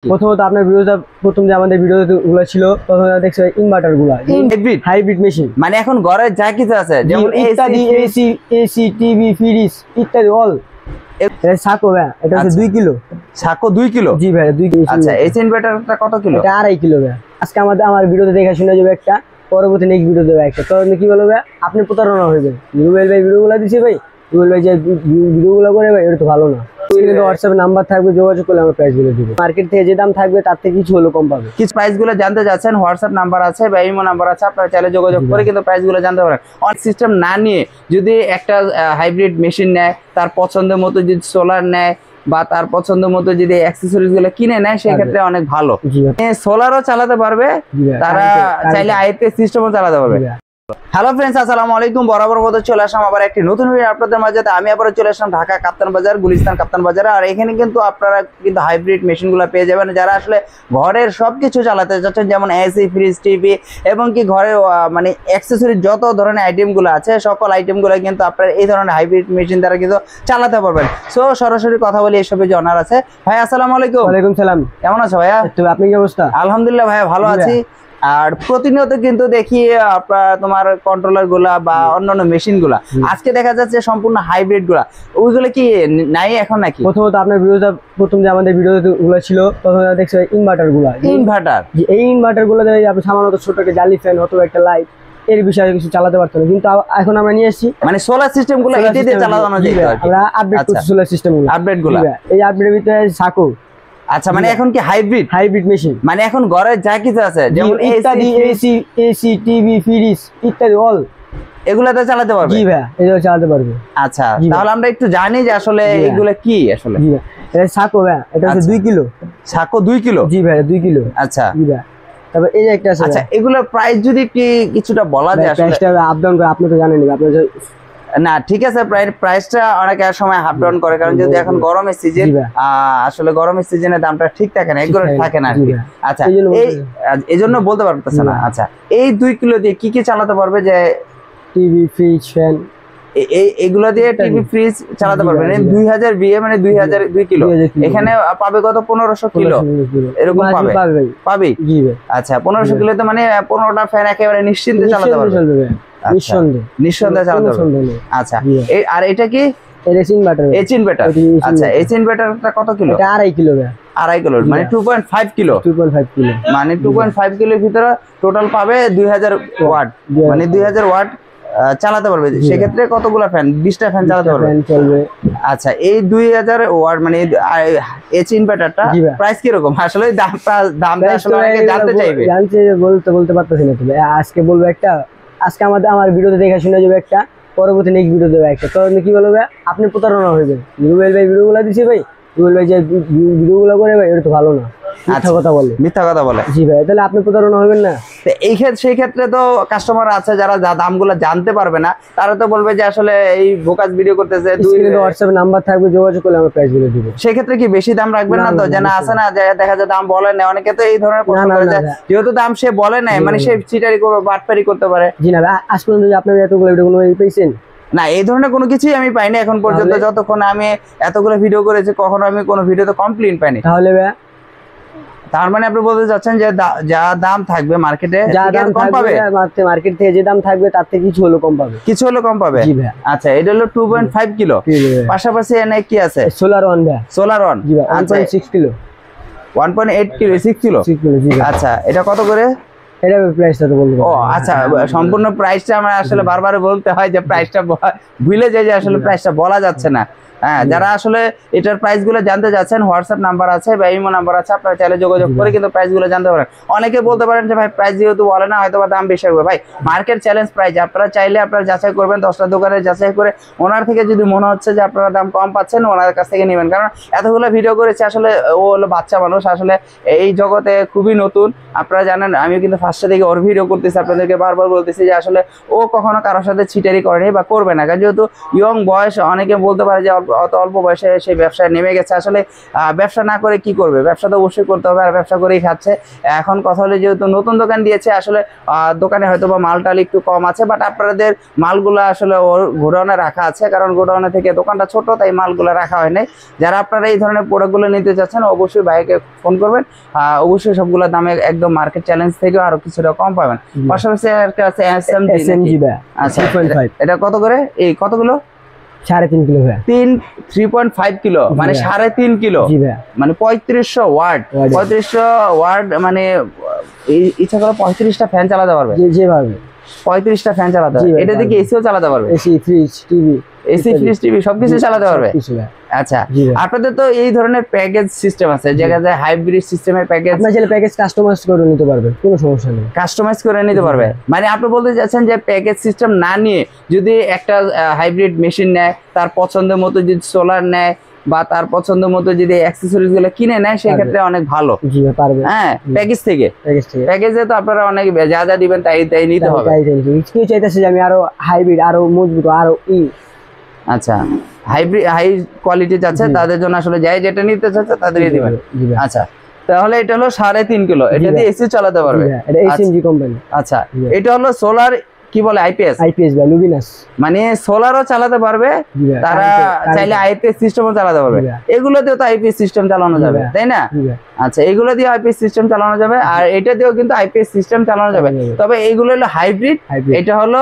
প্রথমত আপনার ভিডিওটা প্রথম যে আমাদের ভিডিওগুলো ছিল প্রথমে দেখছো ইনভার্টার গুলা হাইব্রিড মেশিন, মানে এখন ঘরে যা কিছু আছে যেমন ইত্যাদি এসি টিভি ফ্রিজ ইত্যাদি অল। সাকো ভাই এটা হচ্ছে 2 কিলো। সাকো 2 কিলো? জি ভাই 2 কিলো। আচ্ছা এই ইনভার্টারটা কত কিলো? এটা 2.5 কিলো ভাই। আজকে আমার ভিডিওতে দেখা শুনে যাবে একটা, পরবর্তী নেক্সট ভিডিও দেবে একটা। তো কি বলবো আপনি প্রতারণা হইবেন। রুবেল ভাই ভিডিওগুলো দিছে ভাই, রুবেল ভাই যে ভিডিওগুলো করে ভাই এটা তো ভালো না। কিন্তু হোয়াটসঅ্যাপে নাম্বার থাকবে, যোগাযোগ করলে আমরা প্রাইসগুলো দিব। মার্কেট থেকে যে দাম থাকবে তার থেকে কিছু হলো কম পাবে। কিছু প্রাইসগুলো জানতে যাচ্ছেন, হোয়াটসঅ্যাপ নাম্বার আছে বা ইমো নাম্বার আছে, আপনারা চাইলে যোগাযোগ করে কিন্তু প্রাইসগুলো জানতে পারেন। অনেক সিস্টেম না নিয়ে যদি একটা হাইব্রিড মেশিন নেয়, তার পছন্দের মতো যদি সোলার নেয় বা তার পছন্দ মতো যদি অ্যাকসেসরিজ গুলো কিনে নেয় সেক্ষেত্রে অনেক ভালো। সোলারও চালাতে পারবে, তারা চাইলে আইপিএস সিস্টেমও চালাতে পারবে। হ্যালো ফ্রেন্ডস, আসসালামু আলাইকুম। বরাবর মতো চলে আসলাম আবার একটি নতুন ভিডিও আপনাদের মাঝে। আমি আবার চলে আসলাম ঢাকা কাপ্তান বাজার, গুলিস্তান কাপ্তান বাজারে। আর এখানে কিন্তু আপনারা কিন্তু হাইব্রিড মেশিনগুলো পেয়ে যাবেন যারা আসলে ঘরের সবকিছু চালাতে চাচ্ছেন, যেমন এসি ফ্রিজ টিভি এবং কি ঘরে মানে অ্যাকসেসরি যত ধরনের আইটেমগুলো আছে সকল আইটেমগুলো কিন্তু আপনারা এই ধরনের হাইব্রিড মেশিন দ্বারা কিন্তু চালাতে পারবেন। সো সরাসরি কথা বলি এসবে যে অনার আছে। ভাই আসসালামু আলাইকুম। ওয়ালাইকুম সালাম। কেমন আছো ভাইয়া? আপনি কি অবস্থা? আলহামদুলিল্লাহ ভাইয়া ভালো আছি। আর প্রতিনিয়ত কিন্তু দেখি তোমার কন্ট্রোলার গুলা বা অন্যান্য মেশিন গুলা, আজকে দেখা যাচ্ছে সম্পূর্ণ হাইব্রিড গুলা, ওইগুলো কি নাই এখন নাকি? প্রথমত আপনার ভিডিওটা প্রথম যে আমাদের ভিডিওগুলো ছিল প্রথমে দেখছো ইনভার্টার গুলা। ইনভার্টার, এই ইনভার্টার গুলো আপনি সামান্য ছোট একটা জালি ফ্যান অথবা একটা লাইট এর বিষয়ে কিছু চালাতে পারতেন, কিন্তু এখন আমরা নিয়ে এসেছি মানে সোলার সিস্টেম গুলো এটি দিয়ে চালানো যায়। আমরা আপডেট করছি সোলার সিস্টেম গুলো, আপডেট গুলো। এই আপডেটের ভিতরে সাকো। আচ্ছা মানে এখন কি হাইব্রিড মেশিন, মানে এখন ঘরে যা কিছু আছে যেমন ইত্যাদি এসি টিভি ফ্রিজ ইত্যাদি অল এগুলাতে চালাতে পারবে? জি ভাই এগুলো চালাতে পারবে। আচ্ছা তাহলে আমরা একটু জানি যে আসলে এগুলো কি আসলে। জি ভাই এটা সাকো ভাই, এটা হচ্ছে 2 কিলো। সাকো 2 কিলো? জি ভাই 2 কিলো। আচ্ছা জি ভাই। তারপর এই যে একটা আছে। আচ্ছা এগুলোর প্রাইস যদি কি কিছুটা বলা যায়? আসলে প্রাইসটা আপ ডাউন করে, আপনি তো জানেনই। আপনি না ঠিক আছে, প্রাইসটা অনেক সময় আপ ডাউন করে, কারণ যদি এখন গরমের সিজন, আসলে গরমের সিজনে দামটা ঠিক থাকে না, এগুলো থাকে না। আচ্ছা এই জন্য বলতে পারতেছে না। আচ্ছা এই 2 কিলো দিয়ে কি কি চালাতে পারবে? যে টিভি ফ্রিজ ফ্যান এগুলো দিয়ে টিভি ফ্রিজ চালাতে পারবে। 2000 বিএ মানে 2 কিলো। এখানে পাবে কত? 1500 কিলো এরকম পাবে। আচ্ছা 1500 কিলোতে মানে 15টা ফ্যান একেবারে নিশ্চিন্তে চালাতে পারবে। নিঃসন্দেহে চালাতে পারবে। আচ্ছা আর এটা কি? H inverter. আচ্ছা এইচ ইনভার্টারটা কত কিলো? এটা 2.5 কিলো। 2.5 কিলো মানে 2.5 কিলো। 2.5 কিলো মানে 2.5 কিলোর ভিতরে টোটাল পাবে 2000 ওয়াট, মানে 2000 ওয়াট চালাতে পারবে। সেক্ষেত্রে কতগুলো ফ্যান? 20টা ফ্যান চালাতে পারবে। আচ্ছা এই 2000 ওয়াট মানে এইচ ইনভার্টারটা প্রাইস কি রকম? আসলে দামটা আসলে অনেকে জানতে চাইবে। বলতে পারতেছি না তবে আজকে বলবো একটা। আজকে আমার ভিডিওতে দেখা শুনে যাবে একটা, পরবর্তী নেক্সট ভিডিও দেবে একটা। তো কি বলবো আপনি প্রতারণা হইবেন। রুবেল ভাই ভিডিওগুলো দিছে ভাই, রুবেল ভাই যে ভিডিওগুলো করে ভাই এটা তো ভালো না, মিথ্যা কথা বলে। জি ভাই তাহলে আপনি প্রতারণা হবেন না। সেই ক্ষেত্রে তো কাস্টমার আছে যারা দামগুলো জানতে পারবে না, তারা তো বলবে যে আসলে এই বোকাস ভিডিও করতেছে। হোয়াটসঅ্যাপে নাম্বার থাকবে, যোগাযোগ করলে আমরা প্রাইসগুলো দিব। সেই ক্ষেত্রে কি বেশি দাম রাখবেন না তো? যে না আছে না যে দেখা যায় দাম বলে না, অনেকে তো এই ধরনের প্রশ্ন করে যে যেহেতু দাম সে বলে না মানে সে চিটারি করবে, বাটপারি করতে পারে। জি না আজ পর্যন্ত আপনারা এতগুলো ভিডিও কোনো পেয়েছেন না? এই ধরনের কোনো কিছুই আমি পাইনি এখন পর্যন্ত, যতক্ষণ আমি এতগুলো ভিডিও করেছি কখনো আমি কোনো ভিডিওতে কমপ্লেইন পাইনি। তাহলে তার মানে আপনি বলতে চাচ্ছেন যে যা দাম থাকবে মার্কেটে, যা দাম কম পাবে, মার্কেট থেকে যে দাম থাকবে তার থেকে কিছু হলো কম পাবে। কিছু হলো কম পাবে। জি ভাই। আচ্ছা এটা হলো 2.5 কিলো। পাশাপাশি এনে কি আছে? সোলার ওয়ান ভাই। Solar one. জি ভাই 1.6 কিলো। 1.8 kilo 6 kilo. জি ভাই। আচ্ছা এটা কত করে? এটা প্রাইসটা তো বলবো। ও আচ্ছা সম্পূর্ণ প্রাইসটা আমরা আসলে বারবার বলতে হয় যে প্রাইসটা ভুলে যাই যে আসলে প্রাইসটা বলা যাচ্ছে না। হ্যাঁ যারা আসলে এটার প্রাইস গুলো জানতে যাচ্ছেন, হোয়াটসঅ্যাপ নাম্বার আছে বা ইমো নাম্বার আছে, আপনারা চাইলে যোগাযোগ করে কিন্তু প্রাইস গুলো জানতে পারেন। অনেকে বলতে পারেন যে ভাই প্রাইস যেহেতু বলে না হয়তো বা দাম বেশি হবে। ভাই মার্কেট চ্যালেঞ্জ প্রাইস, আপনারা চাইলে আপনারা যাচাই করবেন, 10টা দোকানে যাচাই করে ওনার থেকে যদি মনে হচ্ছে যে আপনারা দাম কম পাচ্ছেন ওনার কাছ থেকে নেবেন। কারণ এতগুলো ভিডিও করেছে, আসলে ও হলো বাচ্চা মানুষ, আসলে এই জগতে খুবই নতুন। আপনারা জানেন আমি কিন্তু ফার্স্টে থেকে ওর ভিডিও করতেছি, আপনাদেরকে বারবার বলতেছি যে আসলে ও কখনো কারোর সাথে ছিটারি করেনি বা করবে না, কারণ যেহেতু ইয়ং বয়স, অনেকে বলতে পারে যে অল্প অত অল্প বয়সে সেই ব্যবসায় নেমে গেছে। আসলে ব্যবসা না করে কি করবে, ব্যবসা তো অবশ্যই করতে হবে, আর ব্যবসা করেই খাচ্ছে। এখন কথা হলো যেহেতু নতুন দোকান দিয়েছে, আসলে দোকানে হয়তো বা মালটাল একটু কম আছে, বাট আপনাদের মালগুলা আসলে ওর গোডাউনে রাখা আছে, কারণ গোডাউনে থেকে দোকানটা ছোট, তাই মালগুলো রাখা হয় নাই। যারা আপনারা এই ধরনের প্রোডাক্টগুলো নিতে চাচ্ছেন অবশ্যই ভাইকে ফোন করবেন, অবশ্যই সবগুলো দামে একদম মার্কেট চ্যালেঞ্জ থেকেও আরো কিছুটা কম পাবেন। পাশাপাশি একটা আছে SMG ভাই। আচ্ছা 3.5 এটা কত করে, এই কতগুলো? 3.5 কিলো ভাই। 3.5 কিলো মানে জি ভাই। 3.5 কিলো, জি ভাই। মানে 3500 ওয়াট। 3500 ওয়াট মানে ইচ্ছা করে 35টা ফ্যান চালাতে পারবে, যেভাবে 35টা ফ্যান চালাতে পারবে। এটা থেকে এসিও চালাতে পারবে, AC, fridge, TV, AC, fridge, TV সবকিছু চালাতে পারবে। আচ্ছা, জি ভাই। আপনাদের তো এই ধরনের প্যাকেজ সিস্টেম আছে, যেটা যায় হাইব্রিড সিস্টেমের প্যাকেজ, আপনার চাইলে প্যাকেজ কাস্টমাইজ করে নিতে পারবে, কোনো সমস্যা নেই। কাস্টমাইজ করে নিতে পারবে। মানে আপনি বলতে চাচ্ছেন যে প্যাকেজ সিস্টেম না নিয়ে যদি একটা হাইব্রিড মেশিন নেয়, তার পছন্দের মতো যদি সোলার নেয় বা তার পছন্দ মতো যদি অ্যাক্সেসরিজ গুলো কিনে নেয়, সেক্ষেত্রে অনেক ভালো। জি ভাই, পারবে। হ্যাঁ, প্যাকেজ থেকে প্যাকেজে তো আপনারা অনেক যা যা দিবেন তাই তাই নিতে হবে। কেউ চাইতেছে যে আমি আরো হাইব্রিড, আরো মজবুত, আরো আচ্ছা, হাইব্রিড হাই কোয়ালিটি চাচ্ছে, তাদের জন্য আসলে যাই যেটা নিতে চাচ্ছে তাদেরই দিবেন। আচ্ছা, তাহলে এটা হলো 3.5 কিলো, এটা দিয়ে এসি চালাতে পারবে, এটা এসএমজি কোম্পানি। আচ্ছা, এটা হলো সোলার, কি বলে আইপিএস বা লুমিনাস, মানে সোলারও চালাতে পারবে, তারা চাইলে আইপিএস সিস্টেমও চালাতে পারবে। এগুলো দিয়েও তো আইপিএস সিস্টেম চালানো যাবে, তাই না? আচ্ছা, এগুলো দিয়ে আইপিএস সিস্টেম চালানো যাবে, আর এটা দিয়েও কিন্তু আইপিএস সিস্টেম চালানো যাবে। তবে এইগুলো হলো হাইব্রিড, এটা হলো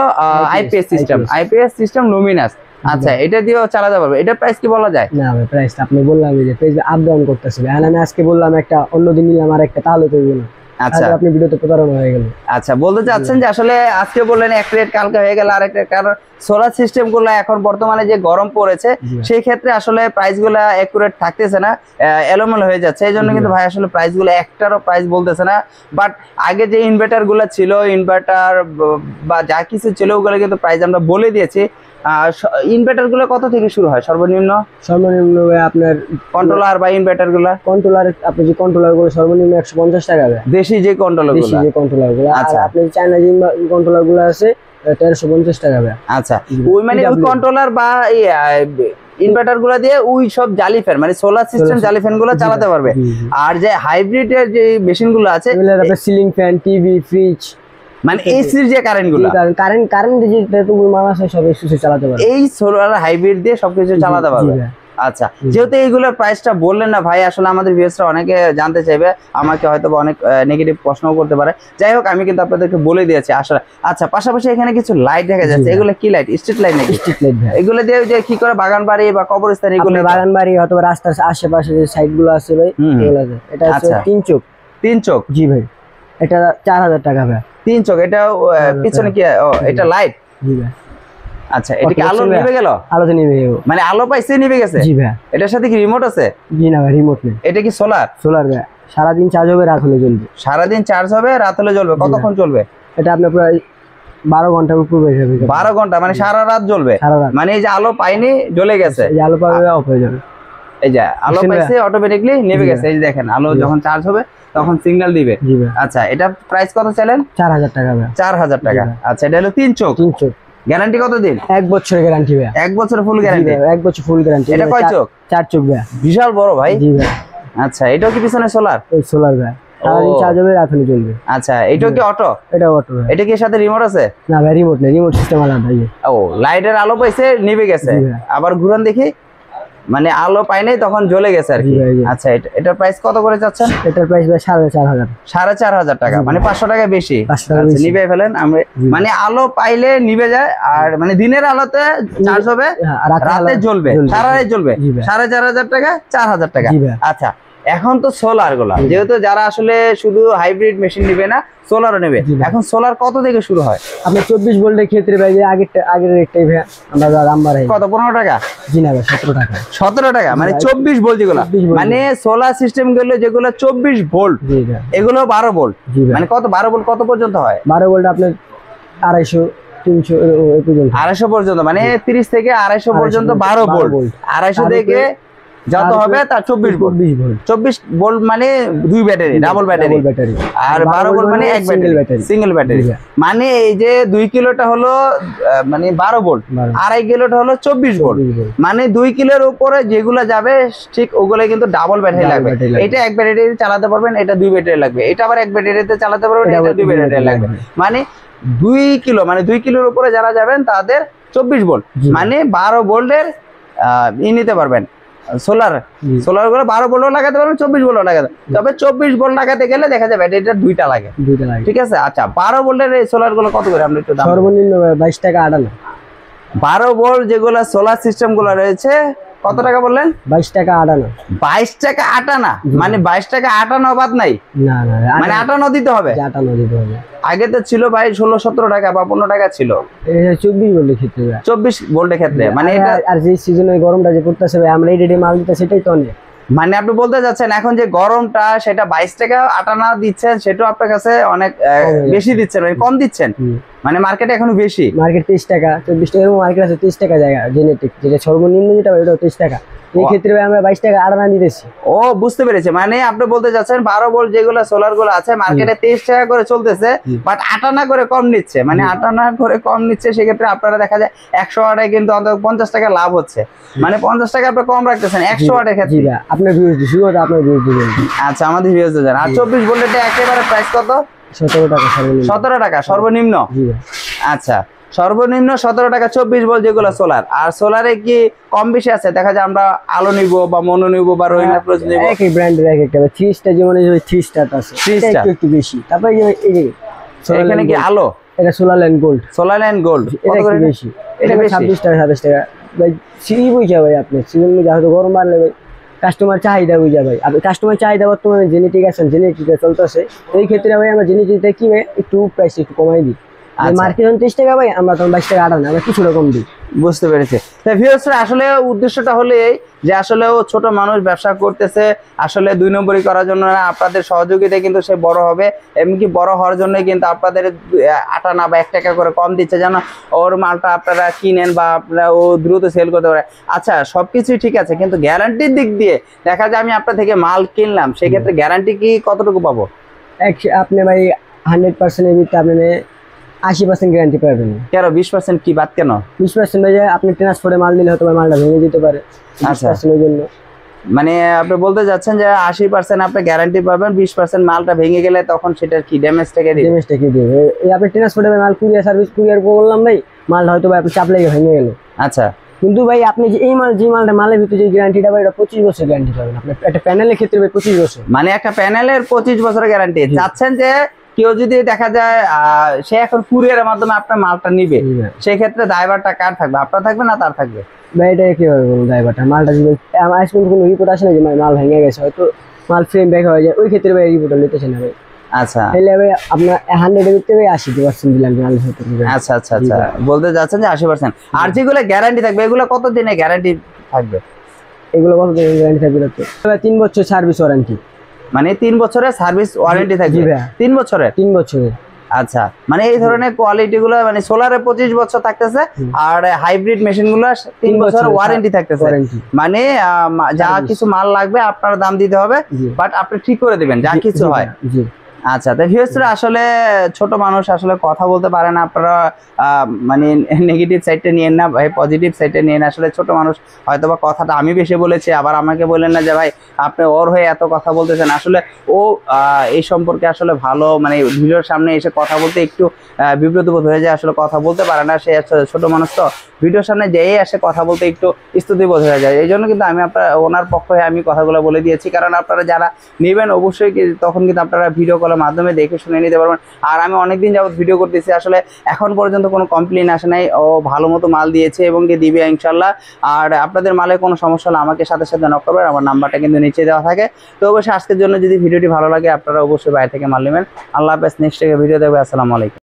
IPS system, IPS system Luminous. আচ্ছা, এটা দিয়েও চালাতে পারবে। এটা প্রাইস কি বলা যায়? না ভাই, প্রাইস আপনি বললাম যে প্রাইস আপ ডাউন করতেছে। আমি আজকে বললাম একটা, অন্যদিন নিলাম আর একটা, তাহলে তো না। আচ্ছা, আপনি ভিডিওতে প্রতারণা হয়ে গেল। আচ্ছা, বলতে চাচ্ছেন যে আসলে আজকে বললেন এক রেট, কালকে হয়ে গেল আরেক রেট, কারণ সোলার সিস্টেম গুলো এখন বর্তমানে যে গরম পড়েছে, সেই ক্ষেত্রে আসলে প্রাইস গুলা একুরেট থাকতেছে না, এলোমেলো হয়ে যাচ্ছে। এই জন্য কিন্তু ভাই আসলে প্রাইস গুলো একটারও প্রাইস বলতেছে না। বাট আগে যে ইনভার্টার গুলো ছিল, ইনভার্টার বা যা কিছু ছিল, ওগুলো কিন্তু প্রাইস আমরা বলে দিয়েছি। ইনভার্টার গুলো কত থেকে শুরু হয় সর্বনিম্ন? সর্বনিম্ন আপনার কন্ট্রোলার বা ইনভার্টার গুলা, আপনি যে কন্ট্রোলার গুলো সর্বনিম্ন 150 টাকা দেয়, দেশি যে কন্ট্রোলার গুলো। আচ্ছা, আপনি চায়না যে কন্ট্রোলার গুলো আছে 1350 টাকা দেয়। আচ্ছা, ওই মানে ওই কন্ট্রোলার বা ইনভার্টার গুলা দিয়ে ওই সব জালি ফ্যান, মানে সোলার সিস্টেম জালি ফ্যান গুলো চালাতে পারবে। আর যে হাইব্রিড এর যে মেশিন গুলো আছে, সিলিং ফ্যান, টিভি, ফ্রিজ, মানে এসির যে কারেন্ট গুলো, কারেন্ট যে মাল আছে সব কিছু চালাতে পারবে, এই সোলার হাইব্রিড দিয়ে সবকিছু চালাতে পারবে। আচ্ছা, যেহেতু এইগুলোর প্রাইসটা বললেন না ভাই, আসলে আমাদের ভিউয়ার্সরা অনেকে জানতে চাইবে, আমাকে হয়তো অনেক নেগেটিভ প্রশ্নও করতে পারে। যাই হোক, আমি কিন্তু আপনাদেরকে বলে দিয়েছি আসলে। আচ্ছা, পাশাপাশি এখানে কিছু লাইট দেখা যাচ্ছে, এগুলো কি লাইট? স্ট্রিট লাইট নাকি? Street light. এগুলো দিয়ে যে কি করে বাগান বাড়ি বা কবরস্থান, এগুলো বাগান বাড়ি অথবা রাস্তার আশেপাশে যে সাইড গুলো আছে ভাই, এগুলো আছে। এটা হচ্ছে 3 চোখ। 3 চোখ? জি ভাই, এটা 4000 টাকা ভাই। 3 চোখ, এটা পিছনে কি? ও, এটা লাইট। জি ভাই। আচ্ছা, এটা কি আলো নিভে গেল? আলোতে নিভে গেল, মানে আলো পাইছে নিভে গেছে? জি ভাই। এটার সাথে কি রিমোট আছে? জি না ভাই, রিমোট নেই। এটা কি সোলার? সোলার ভাই, সারাদিন চার্জ হবে, রাত হলে জ্বলবে। সারাদিন চার্জ হবে, রাত হলে জ্বলবে। কতক্ষণ চলবে এটা? আপনার প্রায় 12 ঘন্টার উপর হয়ে যাবে। 12 ঘন্টা, মানে সারা রাত জ্বলবে। মানে এই যে আলো পাইনি, জ্বলে গেছে, এই আলো পাবে অফ হয়ে যাবে। এই যে আলো পাইছে, অটোমেটিকলি নেভে গেছে। এই যে দেখেন, আলো যখন চার্জ হবে তখন সিগন্যাল দিবে। আচ্ছা, এটা প্রাইস কত চাইলেন? 4000 টাকা ভাই। 4000 টাকা। আচ্ছা, এটা হলো 3 চোখ। 3 চোখ। গ্যারান্টি কত দিন? 1 বছরের গ্যারান্টি ভাই। 1 বছরের ফুল গ্যারান্টি? 1 বছর ফুল গ্যারান্টি। এটা কয় চোখ? 4 চোখ ভাই। বিশাল বড় ভাই। জি ভাই। আচ্ছা, এটাও কি পিছনে সোলার? এই সোলার ভাই, সারাদিন চার্জ হবে, রাত হলে জ্বলবে। আচ্ছা, এটাও কি অটো? এটা অটো ভাই। এটা কি সাথে রিমোট আছে? না ভাই, রিমোট নেই, রিমোট সিস্টেম আলাদা। ও, লাইটের আলো পাইছে, নিভে গেছে, আবার ঘুরান দেখি, মানে আলো পাই নাই, তখন জ্বলে গেছে আর কি। আচ্ছা, এটার প্রাইস কত করে চাচ্ছেন? এটার প্রাইস ভাই 4500। 4500 টাকা, মানে 500 টাকা বেশি। আচ্ছা, নিভে ফেলেন। আমরা মানে আলো পাইলে নিভে যায়, আর মানে দিনের আলোতে চার্জ হবে, রাতে জ্বলবে, সারা রাত জ্বলবে। 4500 টাকা, 4000 টাকা। আচ্ছা, এখন তো সোলার গুলা, যেহেতু যারা আসলে শুধু হাইব্রিড মেশিন নিবে না, সোলারও নেবে, এখন সোলার কত থেকে শুরু হয়? আপনার 24 ভোল্টের ক্ষেত্রে ভাই, আগের রেটটাই ভাই আমরা দাম বাড়াই। কত? 15 টাকা? জি না ভাই, 17 টাকা। 17 টাকা, মানে 24 ভোল্ট যেগুলো, মানে সোলার সিস্টেম গুলো যেগুলো 24 ভোল্ট, এগুলো 12 ভোল্ট। মানে কত? 12 ভোল্ট কত পর্যন্ত হয়? 12 ভোল্ট আপনার 250, 300 পর্যন্ত। 250 পর্যন্ত, মানে 30 থেকে 250 পর্যন্ত 12 ভোল্ট। 250 থেকে যত হবে তার 24 ভোল্ট। 24 ভোল্ট মানে 2 ব্যাটারি, ডাবল ব্যাটারি। আর 12 ভোল্ট মানে এক ব্যাটারি, সিঙ্গেল ব্যাটারি। মানে এই যে 2 কিলোটা হলো মানে 12 ভোল্ট, আড়াই কিলোটা হলো 24 ভোল্ট। মানে 2 কিলোর উপরে যেগুলো যাবে ঠিক ওগুলো কিন্তু ডাবল ব্যাটারি লাগবে। এটা এক ব্যাটারি চালাতে পারবেন, এটা 2 ব্যাটারি লাগবে। এটা আবার এক ব্যাটারিতে চালাতে পারবেন, এটা 2 ব্যাটারি লাগবে। মানে 2 কিলো, মানে 2 কিলোর উপরে যারা যাবেন তাদের 24 ভোল্ট, মানে 12 ভোল্টের নিতে পারবেন। সোলার গুলো 12 ভোল্ট লাগাতে পারবেন, 24 ভোল্ট লাগাতে। তবে 24 ভোল্ট লাগাতে গেলে দেখা যাবে এটা দুইটা লাগে। ঠিক আছে। আচ্ছা, 12 ভোল্টের এই সোলার গুলো কত করে আমরা একটু দাম? সর্বনিম্ন 22 টাকা 58। 12 ভোল্ট যেগুলো সোলার সিস্টেম গুলো রয়েছে কত টাকা বললেন? 22 টাকা 58। 22 টাকা 58, মানে 22 টাকা 58 বাদ নাই? না, মানে 58 দিতে হবে। 58 দিতে হবে। আগে তো ছিল ভাই 16-17 টাকা বা 15 টাকা ছিল। 24 ভোল্টের ক্ষেত্রে। 24 ভোল্টের ক্ষেত্রে মানে এটা। আর যে সিজনে গরমটা যে পড়তেছে ভাই, আমরা এই রেটে মাল দিতে, সেটাই তো অনেক। মানে আপনি বলতে যাচ্ছেন এখন যে গরমটা সেটা 22 টাকা 58 দিচ্ছেন, সেটাও আপনার কাছে অনেক বেশি দিচ্ছেন, মানে কম দিচ্ছেন। মানে মার্কেটে এখনো বেশি, মার্কেট 23 টাকা 24 টাকা মার্কেট আছে। 23 টাকা জায়গা জেনেটিক, যেটা সর্বনিম্ন যেটা ওটা 23 টাকা। এই ক্ষেত্রে আমরা 22 টাকা 58 দিতেছি। ও বুঝতে পেরেছি। মানে আপনি বলতে যাচ্ছেন 12 ভোল্ট যেগুলো সোলার গুলো আছে মার্কেটে 23 টাকা করে চলতেছে, বাট 58 করে কম নিচ্ছে। মানে 58 করে কম নিচ্ছে, সেক্ষেত্রে আপনারা দেখা যায় 100 ওয়াটে কিন্তু অন্তত 50 টাকা লাভ হচ্ছে। মানে 50 টাকা আপনি কম রাখতেছেন 100 ওয়াটের ক্ষেত্রে। আপনার ভিউজ দিছি, ওটা আপনার ভিউজ দিবেন। আচ্ছা, আমাদের ভিউজ দেন। আর 24 ভোল্টের একেবারে প্রাইস কত? 17 টাকা সর্বনিম্ন। 17 টাকা সর্বনিম্ন। আচ্ছা, সর্বনিম্ন 17 টাকা 24 ভোল্ট যেগুলো সোলার। আর সোলারে কি কম বেশি আছে? দেখা যায় আমরা আলো নিব বা মনো নিব বা রোহিনা প্রোজ নিব, এক এক ব্র্যান্ডের এক একটা। 3 স্টার যেমন 3 স্টার আছে, এটা একটু বেশি। তারপর এই যে এখানে কি আলো, এটা solar land gold. Solar land gold এটা একটু বেশি। এটা 26 টাকা 27 টাকা ভাই। সিরি বুঝা ভাই, আপনি সিজন মধ্যে হয়তো গরম বাড়লে ভাই কাস্টমার চাহিদা বুঝা ভাই। আপনি কাস্টমার চাহিদা বর্তমানে জেনেটিক আছেন, জেনেটিকটা চলতেছে। এই ক্ষেত্রে ভাই আমরা জেনেটিকটা কি ভাই একটু প্রাইস একটু কমাই দিই। মার্কেট 29 টাকা ভাই, আমরা তখন 22 টাকা 58, আমরা কিছুটা কম দিই। বুঝতে পেরেছি। তাই ভিউয়ার্সরা আসলে উদ্দেশ্যটা হলো এই যে আসলে ও ছোট মানুষ ব্যবসা করতেছে, আসলে 2 নম্বরই করার জন্য না, আপনাদের সহযোগিতায় কিন্তু সে বড় হবে। এমনকি বড় হওয়ার জন্যই কিন্তু আপনাদের 58 বা 1 টাকা করে কম দিচ্ছে, যেন ওর মালটা আপনারা কিনেন বা আপনারা ও দ্রুত সেল করতে পারে। আচ্ছা, সবকিছুই ঠিক আছে, কিন্তু গ্যারান্টির দিক দিয়ে দেখা যায় আমি আপনার থেকে মাল কিনলাম, সেক্ষেত্রে গ্যারান্টি কি কতটুকু পাবো? আপনি ভাই 100% এর ভিতরে আপনি 80% গ্যারান্টি পাবেন। কেন 20% কি বাদ কেন? 20% ভাই আপনি ট্রান্সপোর্টে মাল দিলে হয়তো মালটা ভেঙে যেতে পারে। 20% এর জন্য মানে আপনি বলতে যাচ্ছেন যে 80% আপনি গ্যারান্টি পাবেন, 20% মালটা ভেঙে গেলে তখন সেটার কি ড্যামেজটাকে দিবে? ড্যামেজটাকে দিবে। এই আপনি ট্রান্সপোর্টে মাল কুরিয়ার সার্ভিস কুরিয়ার বললাম ভাই, মালটা হয়তো ভাই আপনি চাপ লেগে ভেঙে গেল। আচ্ছা, কিন্তু ভাই আপনি যে এই মাল, যে মালটা মালের ভিতরে যে গ্যারান্টিটা ভাই, এটা 25 বছর গ্যারান্টি পাবেন আপনি। একটা প্যানেলের ক্ষেত্রে ভাই 25 বছর, মানে একটা প্যানেলের 25 বছরের গ্যারান্টি চাচ্ছেন। যে কেউ যদি দেখা যায় সে এখন কুরিয়ারের মাধ্যমে আপনার মালটা নিবে, সেই ক্ষেত্রে ড্রাইভারটা কার থাকবে? আপনার থাকবে না তার থাকবে? ভাই এটা কিভাবে বলবো, ড্রাইভারটা মালটা যদি আমার আজ পর্যন্ত কোনো রিপোর্ট আসে না যে মাল ভেঙে গেছে, হয়তো মাল ফ্রেম ব্যাক হয়ে যায়, ওই ক্ষেত্রে ভাই রিপোর্টটা নিতেছে না ভাই। আচ্ছা, তাহলে ভাই আপনার 100 এর ভিতরে 80% দিলাম মালের ক্ষেত্রে। আচ্ছা আচ্ছা আচ্ছা, বলতে যাচ্ছেন যে 80%। আর যেগুলো গ্যারান্টি থাকবে এগুলো কত দিনে গ্যারান্টি থাকবে? এগুলো কত দিনের গ্যারান্টি থাকবে? 3 বছর সার্ভিস ওয়ারেন্টি। মানে 3 বছরের সার্ভিস ওয়ারেন্টি থাকবে? 3 বছরের। 3 বছরের। আচ্ছা, মানে এই ধরনের কোয়ালিটি গুলো মানে সোলারে 25 বছর থাকতেছে, আর হাইব্রিড মেশিন গুলো 3 বছর ওয়ারেন্টি থাকতেছে। মানে যা কিছু মাল লাগবে আপনার দাম দিতে হবে, বাট আপনি ঠিক করে দিবেন যা কিছু হয়। আচ্ছা, তাই ভিউয়ার্সরা আসলে ছোট মানুষ আসলে কথা বলতে পারে না, আপনারা মানে নেগেটিভ সাইডটা নিয়েন না ভাই, পজিটিভ সাইডটা নিয়েন। আসলে ছোট মানুষ হয়তোবা কথাটা আমি বেশি বলেছি, আবার আমাকে বললেন না যে ভাই আপনি ওর হয়ে এত কথা বলতেছেন। আসলে ও এই সম্পর্কে আসলে ভালো, মানে ভিডিওর সামনে এসে কথা বলতে একটু বিব্রতবোধ হয়ে যায়, আসলে কথা বলতে পারে না। সে ছোট মানুষ তো ভিডিওর সামনে যেই আসে কথা বলতে একটু স্তুতিবোধ হয়ে যায়। এই জন্য কিন্তু আমি ওনার পক্ষ হয়ে আমি কথাগুলো বলে দিয়েছি, কারণ আপনারা যারা নেবেন অবশ্যই তখন কিন্তু আপনারা ভিডিও কলের মাধ্যমে দেখে শুনে নিতে পারবেন। আর আমি অনেকদিন যাবত ভিডিও করতেছি, আসলে এখন পর্যন্ত কোনো কমপ্লেন আসে নাই, ও ভালো মতো মাল দিয়েছে এবং দিবে ইনশাল্লাহ। আর আপনাদের মালে কোনো সমস্যা হলে আমাকে সাথে সাথে নক করবেন, আমার নাম্বারটা কিন্তু নিচে দেওয়া থাকে। তো অবশ্যই আজকের জন্য যদি ভিডিওটি ভালো লাগে আপনারা অবশ্যই বাইরে থেকে মাল নেবেন। আল্লাহ হাফেজ, নেক্সট ভিডিও দেখবে। আসসালামু আলাইকুম।